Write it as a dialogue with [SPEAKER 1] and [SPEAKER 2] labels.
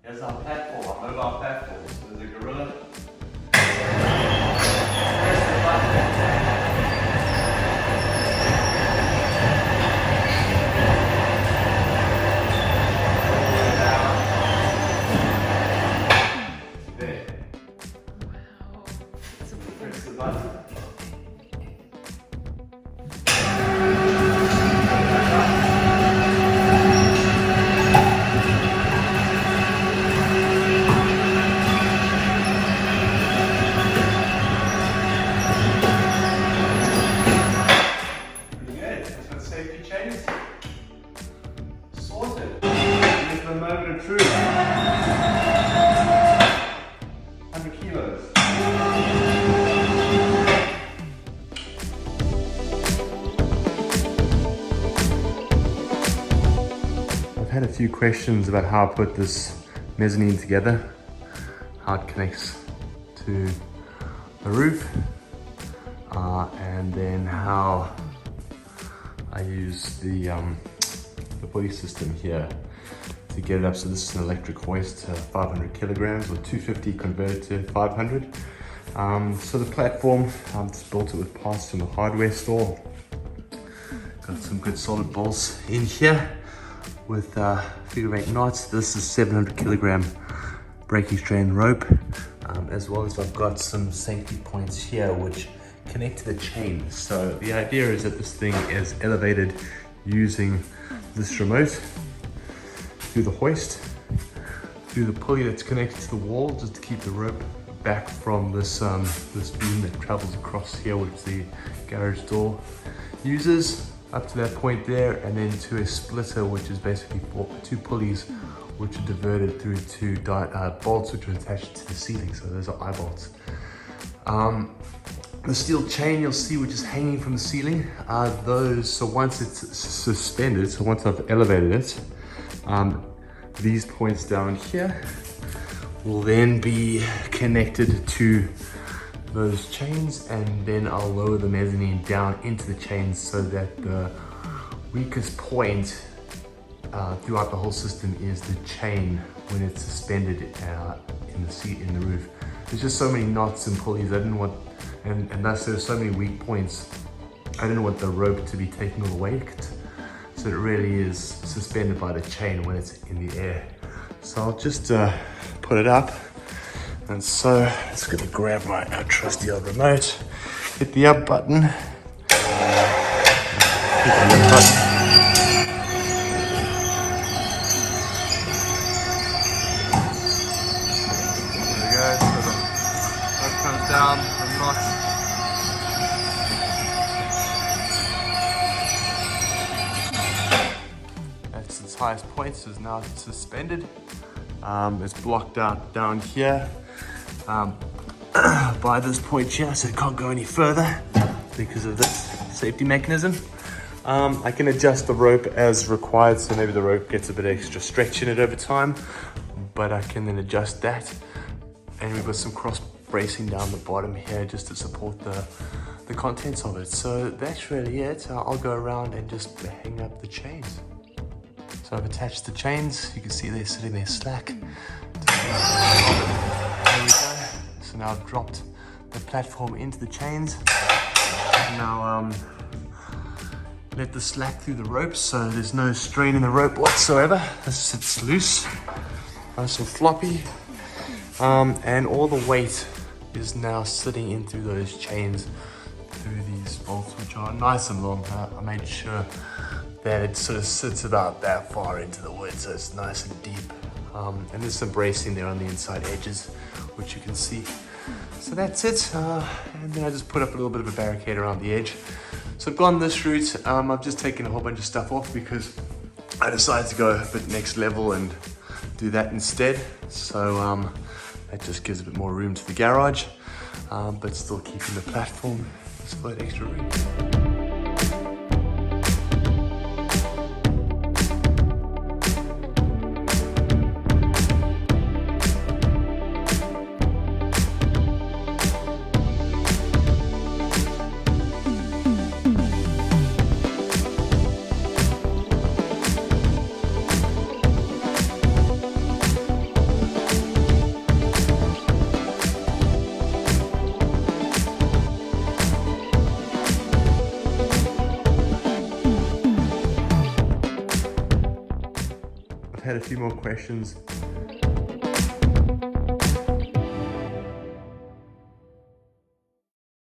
[SPEAKER 1] Here's our platform, our mobile platform. So there's a gorilla. Press the button. There.
[SPEAKER 2] Wow. It's a
[SPEAKER 1] Press the button. Safety chains sorted. Here's the moment of truth. 100 kilos. I've had a few questions about how I put this mezzanine together, how it connects to the roof, and then how I use the pulley system here to get it up. So this is an electric hoist, 500 kilograms or 250 converted to 500. So the platform, just built it with parts from the hardware store. Got some good solid bolts in here with figure 8 knots. This is 700 kilogram braking strain rope, as well as I've got some safety points here which connect to the chain. So the idea is that this thing is elevated using this remote through the hoist, through the pulley that's connected to the wall, just to keep the rope back from this this beam that travels across here, which the garage door uses, up to that point there, and then to a splitter, which is basically two pulleys which are diverted through to bolts which are attached to the ceiling. So those are eye bolts. The steel chain you'll see, which is hanging from the ceiling, are those. So once it's suspended, so once I've elevated it, these points down here will then be connected to those chains, and then I'll lower the mezzanine down into the chains so that the weakest point throughout the whole system is the chain when it's suspended in the roof. There's just so many knots and pulleys. I didn't want, and thus there's so many weak points. I didn't want the rope to be taking all the weight, so it really is suspended by the chain when it's in the air. So I'll just put it up, and so I'm just gonna grab my trusty old remote, hit the up button, hit the left button. Down the knot. That's its highest point, so it's now suspended. It's blocked out down here by this point here, so it can't go any further because of this safety mechanism. I can adjust the rope as required, so maybe the rope gets a bit extra stretch in it over time, but I can then adjust that. And we've got some cross bracing down the bottom here just to support the contents of it. So that's really it. I'll go around and just hang up the chains. So I've attached the chains. You can see they're sitting there slack. There we go. So now I've dropped the platform into the chains. Now let the slack through the rope so there's no strain in the rope whatsoever. This sits loose, nice and floppy. And all the weight is now sitting in through those chains, through these bolts, which are nice and long. I made sure that it sort of sits about that far into the wood, so it's nice and deep. And there's some bracing there on the inside edges, which you can see. So that's it. And then I just put up a little bit of a barricade around the edge. So I've gone this route. I've just taken a whole bunch of stuff off because I decided to go a bit next level and do that instead. So that just gives a bit more room to the garage, but still keeping the platform just for that extra room. had a few more questions